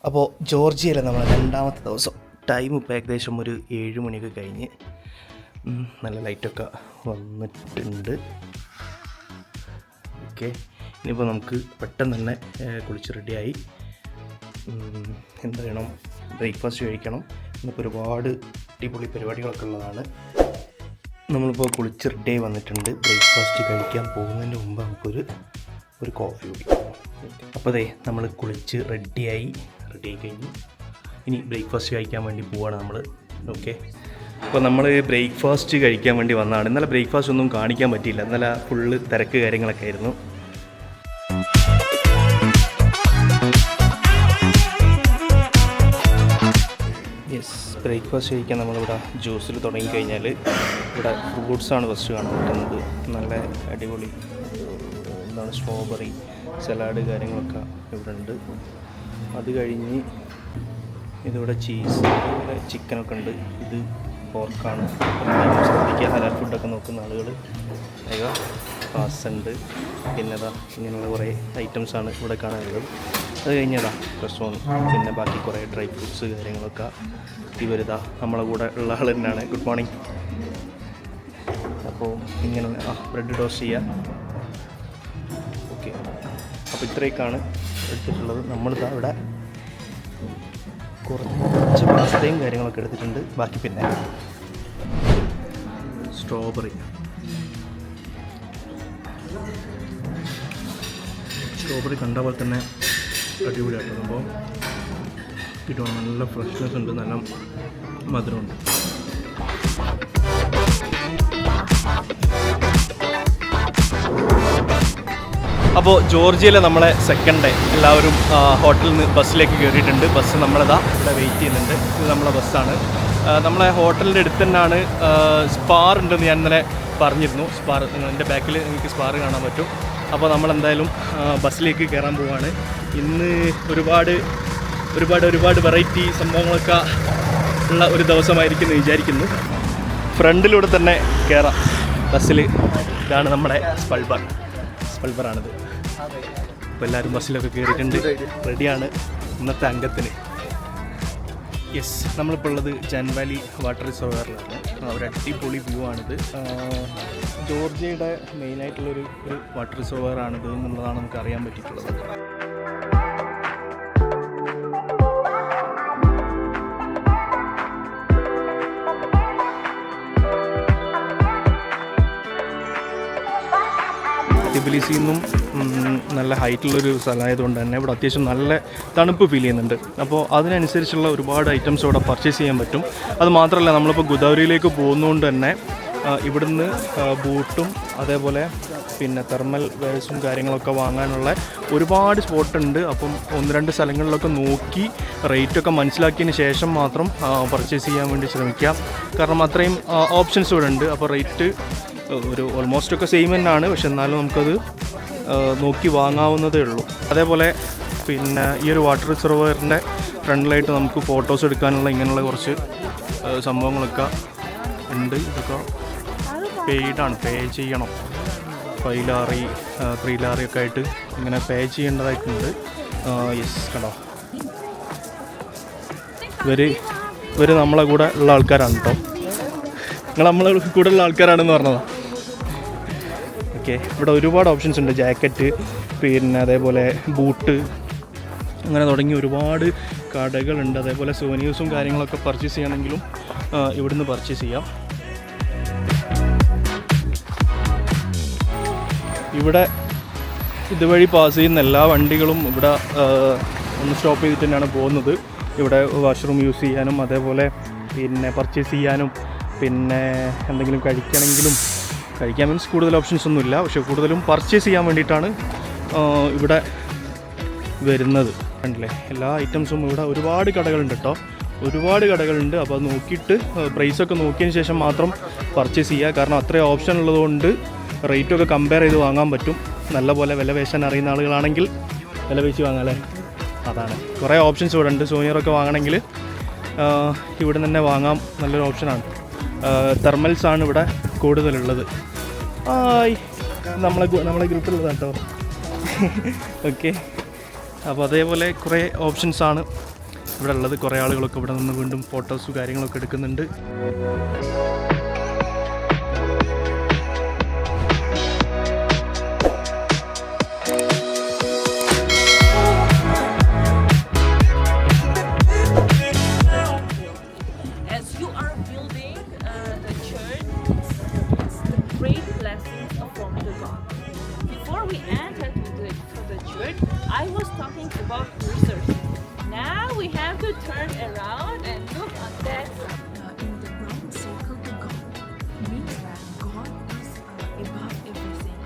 അപ്പോൾ ജോർജിയയിലെ നമ്മൾ രണ്ടാമത്തെ ദിവസം ടൈം ഇപ്പോൾ ഏകദേശം ഒരു 7 മണിയൊക്കെ കഴിഞ്ഞ് നല്ല ലൈറ്റൊക്കെ വന്നിട്ടുണ്ട്. ഓക്കെ, ഇനിയിപ്പോൾ നമുക്ക് പെട്ടെന്ന് തന്നെ കുളിച്ച് റെഡിയായി എന്ത് ചെയ്യണം, ബ്രേക്ക്ഫാസ്റ്റ് കഴിക്കണം. ഇന്നിപ്പോൾ ഒരുപാട് അടിപൊളി പരിപാടികളൊക്കെ ഉള്ളതാണ്. നമ്മളിപ്പോൾ കുളിച്ച് റെഡിയായി വന്നിട്ടുണ്ട്. ബ്രേക്ക്ഫാസ്റ്റ് കഴിക്കാൻ പോകുന്നതിന് മുമ്പ് നമുക്കൊരു കോഫി കുടിക്കാം. അപ്പോൾ അതെ, നമ്മൾ കുളിച്ച് റെഡിയായി കഴിഞ്ഞു. ഇനി ബ്രേക്ക്ഫാസ്റ്റ് കഴിക്കാൻ വേണ്ടി പോവുകയാണ് നമ്മൾ. ഓക്കെ, അപ്പോൾ നമ്മൾ ബ്രേക്ക്ഫാസ്റ്റ് കഴിക്കാൻ വേണ്ടി വന്നതാണ്. ഇന്നലെ ബ്രേക്ക്ഫാസ്റ്റ് ഒന്നും കാണിക്കാൻ പറ്റിയില്ല, ഇന്നലെ ഫുള്ള് തിരക്ക് കാര്യങ്ങളൊക്കെ ആയിരുന്നു. യെസ്, ബ്രേക്ക്ഫാസ്റ്റ് കഴിക്കാൻ നമ്മളിവിടെ ജ്യൂസിൽ തുടങ്ങിക്കഴിഞ്ഞാൽ ഇവിടെ ഫ്രൂട്ട്സാണ് ഫസ്റ്റ് കാണാൻ പറ്റുന്നത്. നല്ല അടിപൊളി എന്താണ് സ്ട്രോബെറി സലാഡ് കാര്യങ്ങളൊക്കെ ഇവിടെ ഉണ്ട്. അത് കഴിഞ്ഞ് ഇതിവിടെ ചീസ്, ഇവിടെ ചിക്കനൊക്കെ ഉണ്ട്. ഇത് പോർക്കാണ്. ശ്രദ്ധിക്കുക, ഹലാൽ ഫുഡൊക്കെ നോക്കുന്ന ആളുകൾ. അയ്യോ, പാസ്സുണ്ട്. പിന്നെ അതാ ഇങ്ങനെയുള്ള കുറേ ഐറ്റംസാണ് ഇവിടെ കാണാനുള്ളത്. അത് കഴിഞ്ഞതാ റെസ്റ്റോറൻറ്റ്, പിന്നെ ബാക്കി കുറേ ഡ്രൈ ഫ്രൂട്ട്സ് കാര്യങ്ങളൊക്കെ. ഇവരിതാ നമ്മളെ കൂടെ ഉള്ള ആൾ തന്നെയാണ്. Good morning. അപ്പോൾ ഇങ്ങനെ ബ്രെഡ് ടോസ്റ്റ് ചെയ്യുക. ഓക്കെ, അപ്പോൾ ഇത്രയൊക്കെയാണ് എടുത്തിട്ടുള്ളത്. നമ്മളിതാ ഇവിടെ കുറച്ച് പാസ്തയും കാര്യങ്ങളൊക്കെ എടുത്തിട്ടുണ്ട്. ബാക്കി പിന്നെ സ്ട്രോബെറി കണ്ട പോലെ തന്നെ അടിപൊളിയായിട്ട് സംഭവം കിട്ടുവാണ്. നല്ല ഫ്രഷ്നെസ് ഉണ്ട്, നല്ല മധുരമുണ്ട്. അപ്പോൾ ജോർജിയയിലെ നമ്മളെ സെക്കൻഡ് ഡേ എല്ലാവരും ഹോട്ടലിൽ നിന്ന് ബസ്സിലേക്ക് കയറിയിട്ടുണ്ട്. ബസ് നമ്മളിതാ ഇവിടെ വെയിറ്റ് ചെയ്യുന്നുണ്ട്. ഇത് നമ്മളെ ബസ്സാണ്. നമ്മളെ ഹോട്ടലിൻ്റെ അടുത്ത് തന്നെയാണ് സ്പാർ ഉണ്ടെന്ന് ഞാൻ ഇന്നലെ പറഞ്ഞിരുന്നു. സ്പാർ എൻ്റെ ബാക്കിൽ നിങ്ങൾക്ക് സ്പാർ കാണാൻ പറ്റും. അപ്പോൾ നമ്മളെന്തായാലും ബസ്സിലേക്ക് കയറാൻ പോവുകയാണ്. ഇന്ന് ഒരുപാട് വെറൈറ്റി സംഭവങ്ങളൊക്കെ ഉള്ള ഒരു ദിവസമായിരിക്കും എന്ന് വിചാരിക്കുന്നു. ഫ്രണ്ടിലൂടെ തന്നെ കയറാം ബസ്സിൽ. ഇതാണ് നമ്മുടെ സ്പൾബറാണിത്. അപ്പോൾ എല്ലാവരും ബസ്സിലൊക്കെ കയറിയിട്ടുണ്ട്, റെഡിയാണ് ഇന്നത്തെ അംഗത്തിന്. യെസ്, നമ്മളിപ്പോൾ ഉള്ളത് ജാൻ വാലി വാട്ടർ റിസർവറിലാണ്. ഒരു അടിപൊളി വ്യൂ ആണിത്. ജോർജിയയുടെ മെയിനായിട്ടുള്ളൊരു വാട്ടർ റിസർവറാണിത് എന്നുള്ളതാണ് നമുക്ക് അറിയാൻ പറ്റിയിട്ടുള്ളത്. ടിബിലിസിൽ നിന്നും നല്ല ഹൈറ്റുള്ളൊരു സ്ഥലമായതുകൊണ്ട് തന്നെ ഇവിടെ അത്യാവശ്യം നല്ല തണുപ്പ് ഫീൽ ചെയ്യുന്നുണ്ട്. അപ്പോൾ അതിനനുസരിച്ചുള്ള ഒരുപാട് ഐറ്റംസ് ഇവിടെ പർച്ചേസ് ചെയ്യാൻ പറ്റും. അത് മാത്രമല്ല, നമ്മളിപ്പോൾ ഗുദാവരിയിലേക്ക് പോകുന്നതുകൊണ്ട് തന്നെ ഇവിടുന്ന് ബൂട്ടും അതേപോലെ പിന്നെ തെർമൽ വെയർസും കാര്യങ്ങളൊക്കെ വാങ്ങാനുള്ള ഒരുപാട് സ്പോട്ടുണ്ട്. അപ്പം 1-2 സ്ഥലങ്ങളിലൊക്കെ നോക്കി റേറ്റൊക്കെ മനസ്സിലാക്കിയതിന് ശേഷം മാത്രം പർച്ചേസ് ചെയ്യാൻ വേണ്ടി ശ്രമിക്കാം. കാരണം അത്രയും ഓപ്ഷൻസ് ഇവിടെ ഉണ്ട്. അപ്പോൾ റേറ്റ് ഒരു ഓൾമോസ്റ്റ് ഒക്കെ സെയിം തന്നെയാണ്, പക്ഷെ എന്നാലും നമുക്കത് നോക്കി വാങ്ങാവുന്നതേ ഉള്ളൂ. അതേപോലെ പിന്നെ ഈ ഒരു വാട്ടർ റിസർവറിൻ്റെ ഫ്രണ്ടിലായിട്ട് നമുക്ക് ഫോട്ടോസ് എടുക്കാനുള്ള ഇങ്ങനെയുള്ള കുറച്ച് സംഭവങ്ങളൊക്കെ ഉണ്ട്. ഇതൊക്കെ പെയ്ഡാണ്, പേ ചെയ്യണം. 5 ലാറി 3 ലാറി ഒക്കെ ആയിട്ട് ഇങ്ങനെ പേ ചെയ്യേണ്ടതായിട്ടുണ്ട്. യെസ്, കണ്ടോ, ഇവർ നമ്മളെ കൂടെ ഉള്ള ആൾക്കാരാണ് കേട്ടോ. നമ്മളെ കൂടെ ഉള്ള ആൾക്കാരാണെന്ന് പറഞ്ഞതാണ്. ഓക്കെ, ഇവിടെ ഒരുപാട് ഓപ്ഷൻസ് ഉണ്ട്. ജാക്കറ്റ്, പിന്നെ അതേപോലെ ബൂട്ട്, അങ്ങനെ തുടങ്ങി ഒരുപാട് കടകളുണ്ട്. അതേപോലെ സോനിയൂസും കാര്യങ്ങളൊക്കെ പർച്ചേസ് ചെയ്യണമെങ്കിലും ഇവിടുന്ന് പർച്ചേസ് ചെയ്യാം. ഇവിടെ ഇതുവഴി പാസ് ചെയ്യുന്ന എല്ലാ വണ്ടികളും ഇവിടെ ഒന്ന് സ്റ്റോപ്പ് ചെയ്തിട്ട് തന്നെയാണ് പോകുന്നത്. ഇവിടെ വാഷ്റൂം യൂസ് ചെയ്യാനും അതേപോലെ പിന്നെ പർച്ചേസ് ചെയ്യാനും പിന്നെ എന്തെങ്കിലും കഴിക്കാൻ മീൻസ് കൂടുതൽ ഓപ്ഷൻസ് ഒന്നുമില്ല, പക്ഷേ കൂടുതലും പർച്ചേസ് ചെയ്യാൻ വേണ്ടിയിട്ടാണ് ഇവിടെ വരുന്നത്. കണ്ടില്ലേ, എല്ലാ ഐറ്റംസും ഇവിടെ ഒരുപാട് കടകളുണ്ട് കേട്ടോ, ഒരുപാട് കടകളുണ്ട്. അപ്പോൾ അത് നോക്കിയിട്ട് പ്രൈസൊക്കെ നോക്കിയതിന് ശേഷം മാത്രം പർച്ചേസ് ചെയ്യുക. കാരണം അത്രയും ഓപ്ഷൻ ഉള്ളതുകൊണ്ട് റേറ്റൊക്കെ കമ്പയർ ചെയ്ത് വാങ്ങാൻ പറ്റും. നല്ലപോലെ വില പേശാൻ അറിയുന്ന ആളുകളാണെങ്കിൽ വില പേശി വാങ്ങാമല്ലേ. അതാണ്, കുറേ ഓപ്ഷൻസ് ഇവിടെ ഉണ്ട്. സോനിയറൊക്കെ വാങ്ങണമെങ്കിൽ ഇവിടെ തന്നെ വാങ്ങാം, നല്ലൊരു ഓപ്ഷനാണ്. തെർമൽസാണ് ഇവിടെ കൂടുതലുള്ളത്. നമ്മളെ ഗ്രൂപ്പിലുള്ളത് കേട്ടോ. ഓക്കെ, അപ്പോൾ അതേപോലെ കുറേ ഓപ്ഷൻസാണ് ഇവിടെ ഉള്ളത്. കുറേ ആളുകളൊക്കെ ഇവിടെ നിന്ന് വീണ്ടും ഫോട്ടോസും കാര്യങ്ങളൊക്കെ എടുക്കുന്നുണ്ട്. I was talking about research. Now we have to turn around and look on that. In the round circle to God means that God is above everything.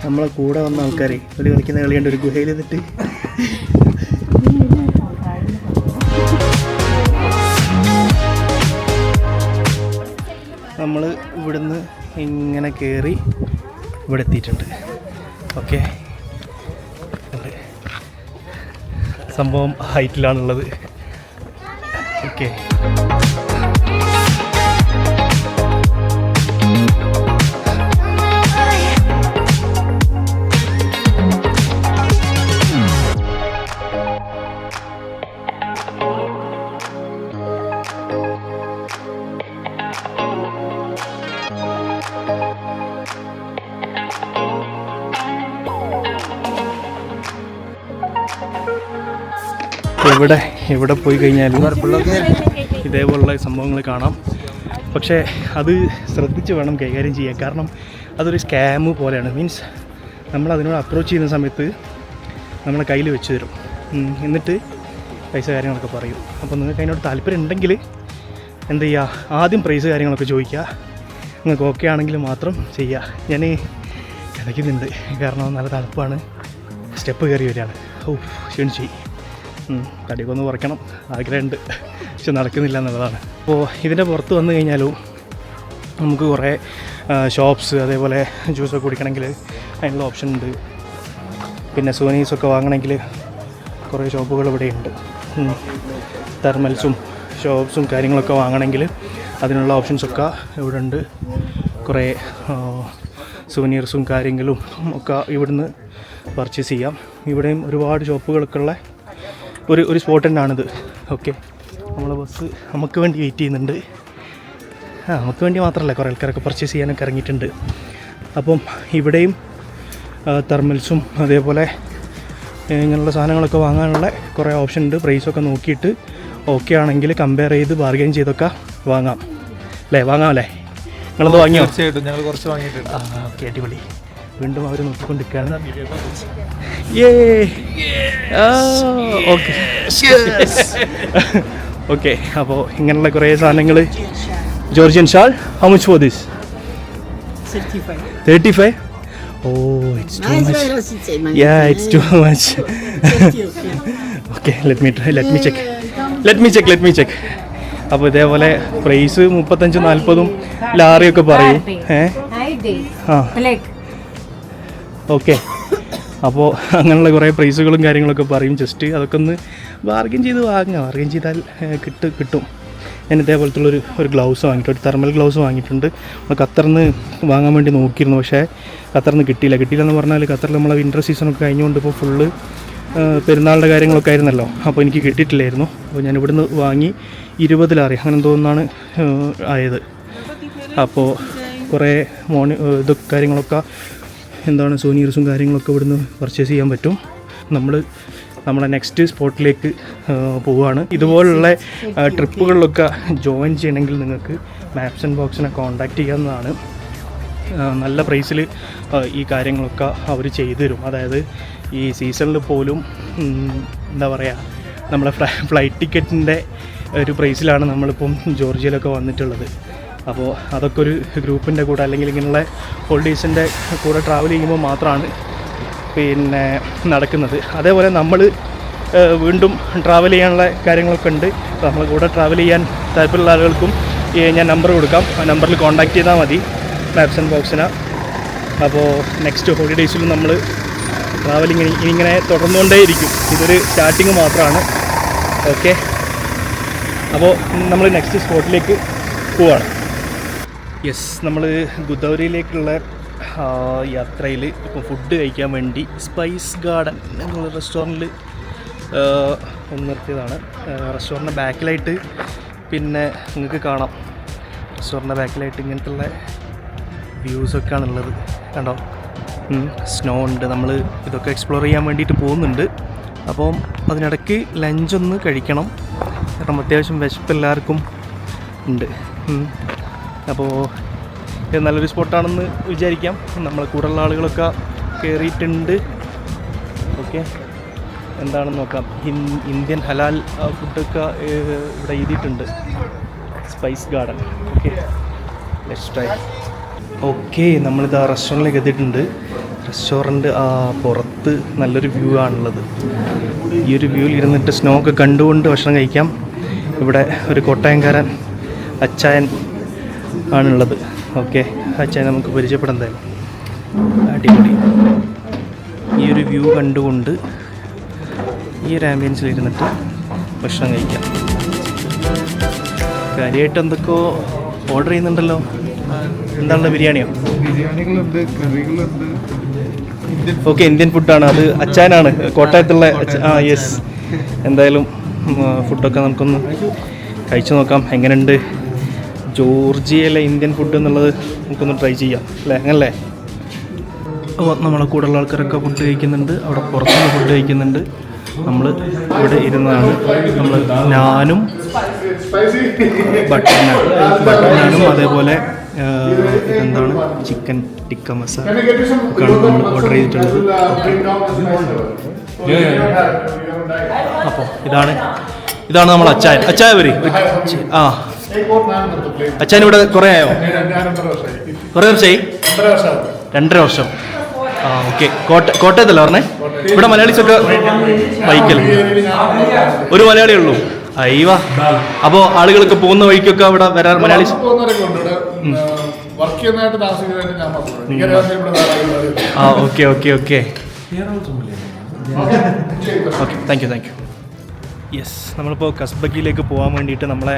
നമ്മളെ കൂടെ വന്ന ആൾക്കാരെ കളി കളിക്കുന്ന കളിയുണ്ട് ഒരു ഗുഹയിൽ നിന്നിട്ട്. നമ്മൾ ഇവിടുന്ന് ഇങ്ങനെ കയറി ഇവിടെ എത്തിയിട്ടുണ്ട്. ഓക്കെ, സംഭവം ഹൈറ്റിലാണുള്ളത്. ഓക്കെ, ഇവിടെ പോയി കഴിഞ്ഞാലും ഇതേപോലുള്ള സംഭവങ്ങൾ കാണാം. പക്ഷേ അത് ശ്രദ്ധിച്ച് വേണം കൈകാര്യം ചെയ്യാൻ. കാരണം അതൊരു സ്കാമ് പോലെയാണ്. മീൻസ് നമ്മൾ അതിനോട് അപ്രോച്ച് ചെയ്യുന്ന സമയത്ത് നമ്മളെ കയ്യിൽ വെച്ച് തരും, എന്നിട്ട് പൈസ കാര്യങ്ങളൊക്കെ പറയും. അപ്പോൾ നിങ്ങൾക്ക് അതിനോട് താല്പര്യം ഉണ്ടെങ്കിൽ എന്ത് ചെയ്യുക, ആദ്യം പ്രൈസ് കാര്യങ്ങളൊക്കെ ചോദിക്കുക. നിങ്ങൾക്ക് ഓക്കെ ആണെങ്കിൽ മാത്രം ചെയ്യുക. ഞാൻ കിടക്കുന്നുണ്ട്, കാരണം നല്ല തണുപ്പാണ്. സ്റ്റെപ്പ് കയറി വരികയാണ്. ക്ഷണിച്ചു തടിയൊക്കെ ഒന്ന് കുറയ്ക്കണം ആഗ്രഹമുണ്ട്, പക്ഷെ നടക്കുന്നില്ല എന്നുള്ളതാണ്. അപ്പോൾ ഇതിൻ്റെ പുറത്ത് വന്നു കഴിഞ്ഞാലും നമുക്ക് കുറേ ഷോപ്സ്, അതേപോലെ ജ്യൂസൊക്കെ കുടിക്കണമെങ്കിൽ അതിനുള്ള ഓപ്ഷൻ ഉണ്ട്. പിന്നെ സോനീസൊക്കെ വാങ്ങണമെങ്കിൽ കുറേ ഷോപ്പുകൾ ഇവിടെയുണ്ട്. തെർമൽസും ഷോപ്സും കാര്യങ്ങളൊക്കെ വാങ്ങണമെങ്കിൽ അതിനുള്ള ഓപ്ഷൻസൊക്കെ ഇവിടെ ഉണ്ട്. കുറേ സുവനീർസും കാര്യങ്ങളും ഒക്കെ ഇവിടുന്ന് പർച്ചേസ് ചെയ്യാം. ഇവിടെയും ഒരുപാട് ഷോപ്പുകളൊക്കെ ഉള്ള ഒരു സ്പോട്ട് തന്നെയാണിത്. ഓക്കെ, നമ്മളെ ബസ് നമുക്ക് വേണ്ടി വെയിറ്റ് ചെയ്യുന്നുണ്ട്. നമുക്ക് വേണ്ടി മാത്രമല്ല, കുറേ ആൾക്കാരൊക്കെ പർച്ചേസ് ചെയ്യാനൊക്കെ ഇറങ്ങിയിട്ടുണ്ട്. അപ്പം ഇവിടെയും തെർമൽസും അതേപോലെ ഇങ്ങനെയുള്ള സാധനങ്ങളൊക്കെ വാങ്ങാനുള്ള കുറേ ഓപ്ഷൻ ഉണ്ട്. പ്രൈസൊക്കെ നോക്കിയിട്ട് ഓക്കെ ആണെങ്കിൽ കമ്പയർ ചെയ്ത് ബാർഗെയിൻ ചെയ്തൊക്കെ വാങ്ങാം അല്ലേ? വാങ്ങാമല്ലേ? നിങ്ങളത് വാങ്ങിയോ? തീർച്ചയായിട്ടും ഞങ്ങൾ കുറച്ച് വാങ്ങിയിട്ടുണ്ട്. ഓക്കെ, അടിപൊളി. വീണ്ടും അവർ നോക്കിക്കൊണ്ടിരിക്കുകയാണ്. ഓക്കെ, അപ്പോൾ ഇങ്ങനെയുള്ള കുറേ സാധനങ്ങൾ. Georgian shawl, how much for this? 35. Oh, it's too much. Yeah, it's too much. Okay, let me check. അപ്പോൾ ഇതേപോലെ പ്രൈസ് 35-40 ലാറിയൊക്കെ പറയും. ഓക്കെ, അപ്പോൾ അങ്ങനെയുള്ള കുറേ പ്രൈസുകളും കാര്യങ്ങളൊക്കെ പറയും. ജസ്റ്റ് അതൊക്കെ ഒന്ന് ബാർഗെയിൻ ചെയ്ത് വാങ്ങുക. ബാർഗെയിൻ ചെയ്താൽ കിട്ടും. ഞാൻ ഇതേപോലത്തുള്ളൊരു ഗ്ലൗസ് വാങ്ങിയിട്ട്, ഒരു തെർമൽ ഗ്ലൗസ് വാങ്ങിയിട്ടുണ്ട്. നമ്മൾ ഖത്തറിന്ന് വാങ്ങാൻ വേണ്ടി നോക്കിയിരുന്നു, പക്ഷേ ഖത്തറിന്ന് കിട്ടിയില്ല എന്ന് പറഞ്ഞാൽ ഖത്തറിൽ നമ്മളെ വിൻ്റർ സീസണൊക്കെ കഴിഞ്ഞുകൊണ്ട് ഇപ്പോൾ ഫുള്ള് പെരുന്നാളിൻ്റെ കാര്യങ്ങളൊക്കെ ആയിരുന്നല്ലോ, അപ്പോൾ എനിക്ക് കിട്ടിയിട്ടില്ലായിരുന്നു. അപ്പോൾ ഞാൻ ഇവിടുന്ന് വാങ്ങി 20 ലാറി അങ്ങനെ തോന്നുന്നതാണ് ആയത്. അപ്പോൾ കുറേ ഇതൊക്കെ കാര്യങ്ങളൊക്കെ എന്താണ് സോനീർസും കാര്യങ്ങളൊക്കെ ഇവിടുന്ന് പർച്ചേസ് ചെയ്യാൻ പറ്റും. നമ്മുടെ നെക്സ്റ്റ് സ്പോട്ടിലേക്ക് പോവുകയാണ്. ഇതുപോലുള്ള ട്രിപ്പുകളിലൊക്കെ ജോയിൻ ചെയ്യണമെങ്കിൽ നിങ്ങൾക്ക് മാപ്സ് ആൻഡ് ബോക്സിനെ കോൺടാക്റ്റ് ചെയ്യാവുന്നതാണ്. നല്ല പ്രൈസിൽ ഈ കാര്യങ്ങളൊക്കെ അവർ ചെയ്തു തരും. അതായത് ഈ സീസണിൽ പോലും എന്താ പറയുക, നമ്മളെ ഫ്ലൈറ്റ് ടിക്കറ്റിൻ്റെ ഒരു പ്രൈസിലാണ് നമ്മളിപ്പം ജോർജിയയിലൊക്കെ വന്നിട്ടുള്ളത്. അപ്പോൾ അതൊക്കെ ഒരു ഗ്രൂപ്പിൻ്റെ കൂടെ അല്ലെങ്കിൽ ഇങ്ങനെയുള്ള ഹോളിഡേയ്സിൻ്റെ കൂടെ ട്രാവൽ ചെയ്യുമ്പോൾ മാത്രമാണ് പിന്നെ നടക്കുന്നത്. അതേപോലെ നമ്മൾ വീണ്ടും ട്രാവൽ ചെയ്യാനുള്ള കാര്യങ്ങളൊക്കെ ഉണ്ട്. നമ്മൾ കൂടെ ട്രാവൽ ചെയ്യാൻ താല്പര്യമുള്ള ആളുകൾക്കും ഞാൻ നമ്പർ കൊടുക്കാം. ആ നമ്പറിൽ കോൺടാക്റ്റ് ചെയ്താൽ മതി മാപ്സ് ആൻഡ് ബോക്സിന്. അപ്പോൾ നെക്സ്റ്റ് ഹോളിഡേയ്സിലും നമ്മൾ ട്രാവലിങ് ഇങ്ങനെ തുടർന്നുകൊണ്ടേയിരിക്കും. ഇതൊരു സ്റ്റാർട്ടിങ് മാത്രമാണ്. ഓക്കെ, അപ്പോൾ നമ്മൾ നെക്സ്റ്റ് സ്പോട്ടിലേക്ക് പോവാണ്. യെസ്, നമ്മൾ ഗുദൗരിയിലേക്കുള്ള യാത്രയിൽ ഇപ്പോൾ ഫുഡ് കഴിക്കാൻ വേണ്ടി സ്പൈസ് ഗാർഡൻ എന്നുള്ള റെസ്റ്റോറൻറ്റിൽ ഒന്ന് നിർത്തിയതാണ്. റെസ്റ്റോറൻറ്റിൻ്റെ ബാക്കിലായിട്ട് പിന്നെ നിങ്ങൾക്ക് കാണാം, റെസ്റ്റോറൻറ്റിൻ്റെ ബാക്കിലായിട്ട് ഇങ്ങനത്തുള്ള വ്യൂസൊക്കെയാണുള്ളത്. കണ്ടോ, സ്നോ ഉണ്ട്. നമ്മൾ ഇതൊക്കെ എക്സ്പ്ലോർ ചെയ്യാൻ വേണ്ടിയിട്ട് പോകുന്നുണ്ട്. അപ്പം അതിനിടയ്ക്ക് ലഞ്ചൊന്ന് കഴിക്കണം. കാരണം അത്യാവശ്യം വിശപ്പ് എല്ലാവർക്കും ഉണ്ട്. അപ്പോൾ ഇത് നല്ലൊരു സ്പോട്ടാണെന്ന് വിചാരിക്കാം. നമ്മളെ കൂടെയുള്ള ആളുകളൊക്കെ കയറിയിട്ടുണ്ട്. ഓക്കെ, എന്താണെന്ന് നോക്കാം. ഇന്ത്യൻ ഹലാൽ ഫുഡൊക്കെ ഇവിടെ എഴുതിയിട്ടുണ്ട്. Spice garden. Okay, let's try. Okay, നമ്മളിത് ആ റെസ്റ്റോറൻറ്റിലേക്ക് എത്തിയിട്ടുണ്ട്. റെസ്റ്റോറൻറ്റ് പുറത്ത് നല്ലൊരു വ്യൂ ആണുള്ളത്. ഈ ഒരു വ്യൂവിൽ ഇരുന്നിട്ട് സ്നോ ഒക്കെ കണ്ടുകൊണ്ട് ഭക്ഷണം കഴിക്കാം. ഇവിടെ ഒരു കോട്ടയംകാരൻ അച്ചായൻ ആണുള്ളത്. ഓക്കെ, അച്ചായൻ നമുക്ക് പരിചയപ്പെടാൻ എന്തായാലും. അടിപൊളി. ഈ ഒരു വ്യൂ കണ്ടുകൊണ്ട് ഈ ഒരു ആംബിയൻസിൽ ഇരുന്നിട്ട് ഭക്ഷണം കഴിക്കാം. കാര്യമായിട്ട് എന്തൊക്കെയോ ഓർഡർ ചെയ്യുന്നുണ്ടല്ലോ. എന്താണല്ലോ, ബിരിയാണിയോ? ബിരിയാണികളുണ്ട്, കറികളുണ്ട്. ഓക്കെ, ഇന്ത്യൻ ഫുഡാണ്. അത് അച്ചായനാണ്, കോട്ടയത്തുള്ള. യെസ്, എന്തായാലും ഫുഡൊക്കെ നമുക്കൊന്ന് കഴിച്ചു നോക്കാം. എങ്ങനെയുണ്ട് ജോർജിയയിലെ ഇന്ത്യൻ ഫുഡ് എന്നുള്ളത് നമുക്കൊന്ന് ട്രൈ ചെയ്യാം അല്ലേ, അങ്ങനല്ലേ? അപ്പോൾ നമ്മളെ കൂടെയുള്ള ആൾക്കാരൊക്കെ ഫുഡ് കഴിക്കുന്നുണ്ട്. അവിടെ പുറത്തുനിന്ന് ഫുഡ് കഴിക്കുന്നുണ്ട്. നമ്മൾ ഇവിടെ ഇരുന്നാണ്. നമ്മൾ നാനും ബട്ടർ നാനും അതേപോലെ ഇതെന്താണ് ചിക്കൻ ടിക്ക മസാല ഒക്കെയാണ് നമ്മൾ ഓർഡർ ചെയ്തിട്ടുള്ളത്. അപ്പോൾ ഇതാണ് നമ്മൾ അച്ചായ വരി. അച്ചാൻ ഇവിടെ കുറേ ആയോ? കുറേ വർഷമായി? 2.5 വർഷം. ഓക്കെ, കോട്ടയത്തല്ല പറഞ്ഞേ? ഇവിടെ മലയാളീസൊക്കെ ബൈക്കിൽ ഒരു മലയാളിയേ ഉള്ളൂ. അയ്യോ, അപ്പോൾ ആളുകളൊക്കെ പോകുന്ന വഴിക്കൊക്കെ അവിടെ വരാൻ Malayalis okay okay okay okay, thank you. Yes, നമ്മളിപ്പോൾ കസ്ബഗിയിലേക്ക് പോകാൻ വേണ്ടിയിട്ട് നമ്മളെ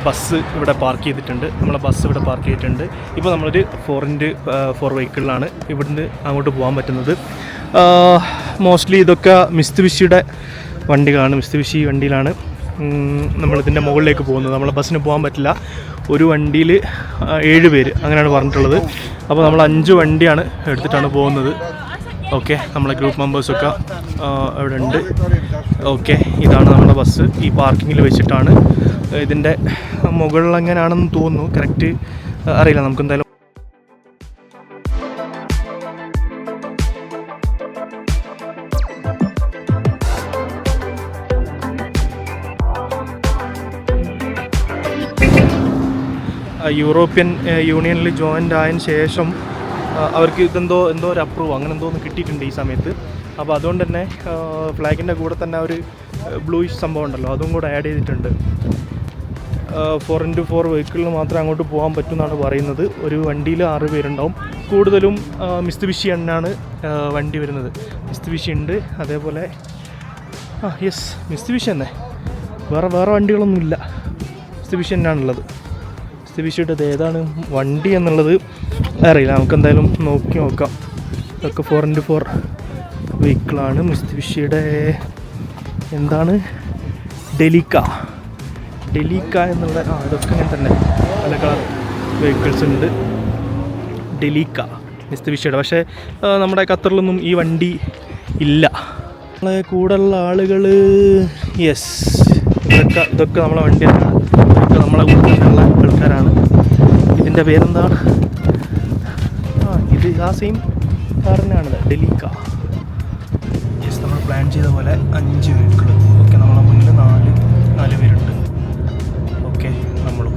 ബസ് ഇവിടെ പാർക്ക് ചെയ്തിട്ടുണ്ട്. ഇപ്പോൾ നമ്മളൊരു 4x4 വെഹിക്കിളിലാണ് ഇവിടുന്ന് അങ്ങോട്ട് പോകാൻ പറ്റുന്നത്. മോസ്റ്റ്ലി ഇതൊക്കെ മിസ്തുബിഷിയുടെ വണ്ടികളാണ്. മിസ്തുബിഷി വണ്ടിയിലാണ് നമ്മളിതിൻ്റെ മുകളിലേക്ക് പോകുന്നത്. നമ്മളെ ബസ്സിന് പോകാൻ പറ്റില്ല. ഒരു വണ്ടിയിൽ 7 പേര് അങ്ങനെയാണ് പറഞ്ഞിട്ടുള്ളത്. അപ്പോൾ നമ്മൾ 5 വണ്ടിയാണ് എടുത്തിട്ടാണ് പോകുന്നത്. ഓക്കെ, നമ്മളെ ഗ്രൂപ്പ് മെമ്പേഴ്സൊക്കെ അവിടെ ഉണ്ട്. ഓക്കെ, ഇതാണ് നമ്മുടെ ബസ്. ഈ പാർക്കിങ്ങിൽ വെച്ചിട്ടാണ്. ഇതിൻ്റെ മുകളിൽ എങ്ങനെയാണെന്ന് തോന്നുന്നു, കറക്റ്റ് അറിയില്ല. നമുക്ക് എന്തായാലും യൂറോപ്യൻ യൂണിയനിൽ ജോയിൻ്റ് ആയതിനു ശേഷം അവർക്ക് എന്തോ ഒരു അപ്രൂവ് അങ്ങനെ എന്തോ ഒന്ന് കിട്ടിയിട്ടുണ്ട് ഈ സമയത്ത്. അപ്പോൾ അതുകൊണ്ട് തന്നെ ഫ്ലാഗിൻ്റെ കൂടെ തന്നെ ഒരു ബ്ലൂയിഷ് സംഭവം ഉണ്ടല്ലോ, അതും കൂടെ ആഡ് ചെയ്തിട്ടുണ്ട്. 4x4 വെഹിക്കിളിൽ മാത്രമേ അങ്ങോട്ട് പോകാൻ പറ്റുമെന്നാണ് പറയുന്നത്. ഒരു വണ്ടിയിൽ 6 പേരുണ്ടാവും. കൂടുതലും മിസ്തുബിഷി തന്നെയാണ് വണ്ടി വരുന്നത്. മിസ്തുബിഷി ഉണ്ട്, അതേപോലെ യെസ് മിസ്തുബിഷി തന്നെ, വേറെ വണ്ടികളൊന്നുമില്ല. മിസ്തുബിഷി തന്നെയാണുള്ളത്. മിസ്തുബിഷിയുടെ ഏതാണ് വണ്ടി എന്നുള്ളത് അറിയില്ല. നമുക്ക് എന്തായാലും നോക്കാം. ഇതൊക്കെ 4x4 വെഹിക്കിളാണ്. മിസ്തുബിഷിയുടെ എന്താണ് ഡെലിക്ക എന്നുള്ള ഇതൊക്കെ അങ്ങനെ തന്നെ പല കളർ വെഹിക്കിൾസ് ഉണ്ട്. ഡെലിക്ക മിസ്തുബിഷിയുടെ. പക്ഷേ നമ്മുടെ ഖത്തറിലൊന്നും ഈ വണ്ടി ഇല്ല. നമ്മളെ കൂടെയുള്ള ആളുകൾ യെസ് ഇതൊക്കെ നമ്മളെ വണ്ടിയാണ്. ഇതൊക്കെ നമ്മളെ കൂട്ടത്തിലുള്ള ആൾക്കാരാണ്. ഇതിൻ്റെ പേരെന്താണ്? ഇത് ആ സെയിം കാറിനാണ് ഡെലിക്ക. യെസ് നമ്മൾ പ്ലാൻ ചെയ്ത പോലെ 5 വെഹിക്കിൾ. ഓക്കെ നമ്മളെ മുന്നിൽ 4 പേരുണ്ട്. ഓക്കെ നമ്മളും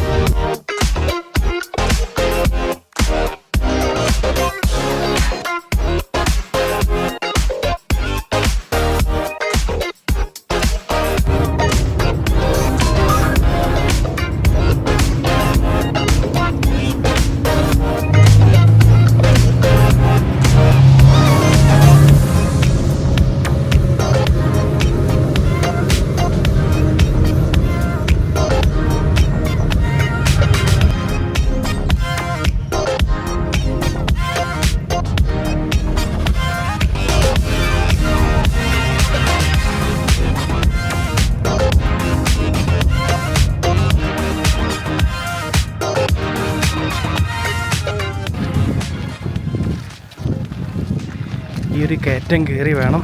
ഈ ഒരു കയറ്റം കയറി വേണം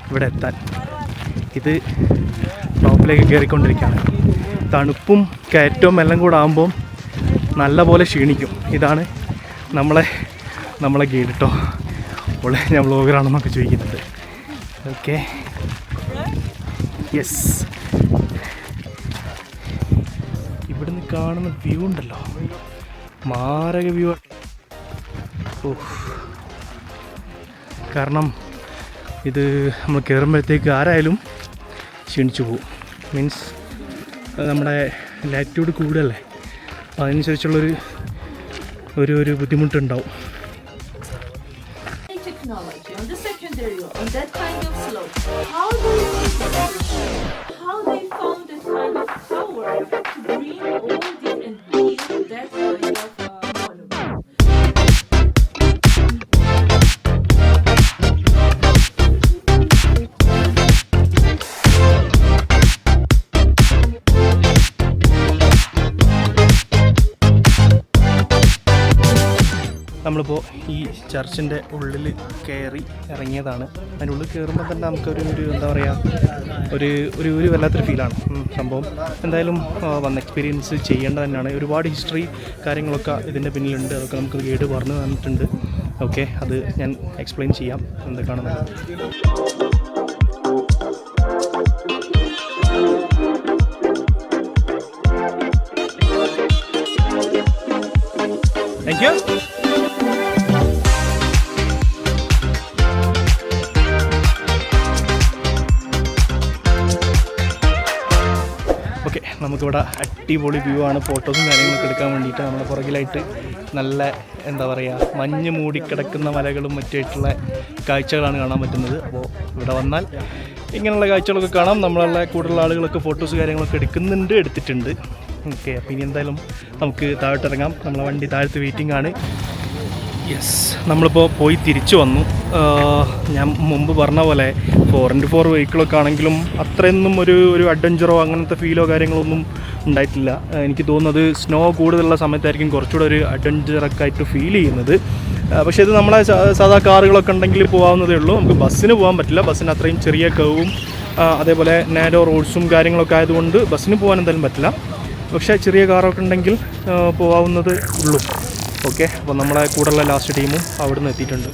ഇവിടെ എത്താൻ. ഇത് ടോപ്പിലേക്ക് കയറിക്കൊണ്ടിരിക്കുകയാണ്. തണുപ്പും കയറ്റവും എല്ലാം കൂടെ ആകുമ്പോൾ നല്ല പോലെ ക്ഷീണിക്കും. ഇതാണ് നമ്മളെ ഗൈഡ് കേട്ടോ. അപ്പോൾ ഞാൻ വ്ളോഗറാണെന്നൊക്കെ ചോദിക്കുന്നുണ്ട്. ഓക്കെ യെസ് ഇവിടുന്ന് കാണുന്ന വ്യൂ ഉണ്ടല്ലോ, മാരക വ്യൂ. കാരണം ഇത് നമ്മൾ കയറുമ്പോഴത്തേക്ക് ആരായാലും ക്ഷീണിച്ചു പോകും. മീൻസ് നമ്മുടെ ലാറ്റിറ്റ്യൂഡ് കൂടുതലല്ലേ, അപ്പോൾ അതിനനുസരിച്ചുള്ളൊരു ബുദ്ധിമുട്ടുണ്ടാവും. Technology on the secondary road, on that kind of slope. How do you how they found that kind of power to bring all this and build that kind of monument? നമ്മളിപ്പോൾ ഈ ചർച്ചിൻ്റെ ഉള്ളിൽ കയറി ഇറങ്ങിയതാണ്. അതിൻ്റെ ഉള്ളിൽ കയറുമ്പോൾ തന്നെ നമുക്കൊരു എന്താ പറയുക, ഒരു വല്ലാത്തൊരു ഫീലാണ് സംഭവം. എന്തായാലും വന്ന് എക്സ്പീരിയൻസ് ചെയ്യേണ്ട തന്നെയാണ്. ഒരുപാട് ഹിസ്റ്ററി കാര്യങ്ങളൊക്കെ ഇതിൻ്റെ പിന്നിലുണ്ട്. അതൊക്കെ നമുക്ക് ഗൈഡ് പറഞ്ഞു തന്നിട്ടുണ്ട്. ഓക്കെ, അത് ഞാൻ എക്സ്പ്ലെയിൻ ചെയ്യാം എന്തൊക്കെയാണെന്ന്. Thank you. ഓക്കെ, നമുക്കിവിടെ അടിപൊളി വ്യൂ ആണ്. ഫോട്ടോസും കാര്യങ്ങളൊക്കെ എടുക്കാൻ വേണ്ടിയിട്ട് നമ്മുടെ പുറകിലായിട്ട് നല്ല എന്താ പറയുക, മഞ്ഞ് മൂടിക്കിടക്കുന്ന മലകളും മറ്റുമായിട്ടുള്ള കാഴ്ചകളാണ് കാണാൻ പറ്റുന്നത്. അപ്പോൾ ഇവിടെ വന്നാൽ ഇങ്ങനെയുള്ള കാഴ്ചകളൊക്കെ കാണാം. നമ്മളുള്ള കൂടുതലുള്ള ആളുകളൊക്കെ ഫോട്ടോസ് കാര്യങ്ങളൊക്കെ എടുത്തിട്ടുണ്ട്. ഓക്കെ, അപ്പോൾ ഇനി എന്തായാലും നമുക്ക് താഴോട്ടിറങ്ങാം. നമ്മളെ വണ്ടി താഴത്ത് വെയിറ്റിംഗ് ആണ്. യെസ്, നമ്മളിപ്പോൾ പോയി തിരിച്ചു വന്നു. ഞാൻ മുമ്പ് പറഞ്ഞ പോലെ 4x4 വെഹിക്കിളൊക്കെ ആണെങ്കിലും അത്രയൊന്നും ഒരു അഡ്വഞ്ചറോ അങ്ങനത്തെ ഫീലോ കാര്യങ്ങളൊന്നും ഉണ്ടായിട്ടില്ല. എനിക്ക് തോന്നുന്നത് സ്നോ കൂടുതലുള്ള സമയത്തായിരിക്കും കുറച്ചുകൂടെ ഒരു അഡ്വഞ്ചറൊക്കെ ആയിട്ട് ഫീൽ ചെയ്യുന്നത്. പക്ഷേ ഇത് നമ്മളെ സാധാ കാറുകളൊക്കെ ഉണ്ടെങ്കിൽ പോകാവുന്നതേ ഉള്ളൂ. നമുക്ക് ബസ്സിന് പോകാൻ പറ്റില്ല. ബസ്സിന് അത്രയും ചെറിയ കർവും അതേപോലെ നാരോ റോഡ്സും കാര്യങ്ങളൊക്കെ ആയതുകൊണ്ട് ബസ്സിന് പോകാൻ എന്തായാലും പറ്റില്ല. പക്ഷേ ചെറിയ കാറൊക്കെ ഉണ്ടെങ്കിൽ പോകാവുന്നതേ ഉള്ളൂ. ഓക്കെ, അപ്പോൾ നമ്മളെ കൂടെയുള്ള ലാസ്റ്റ് ടീമും അവിടെ നിന്ന് എത്തിയിട്ടുണ്ട്.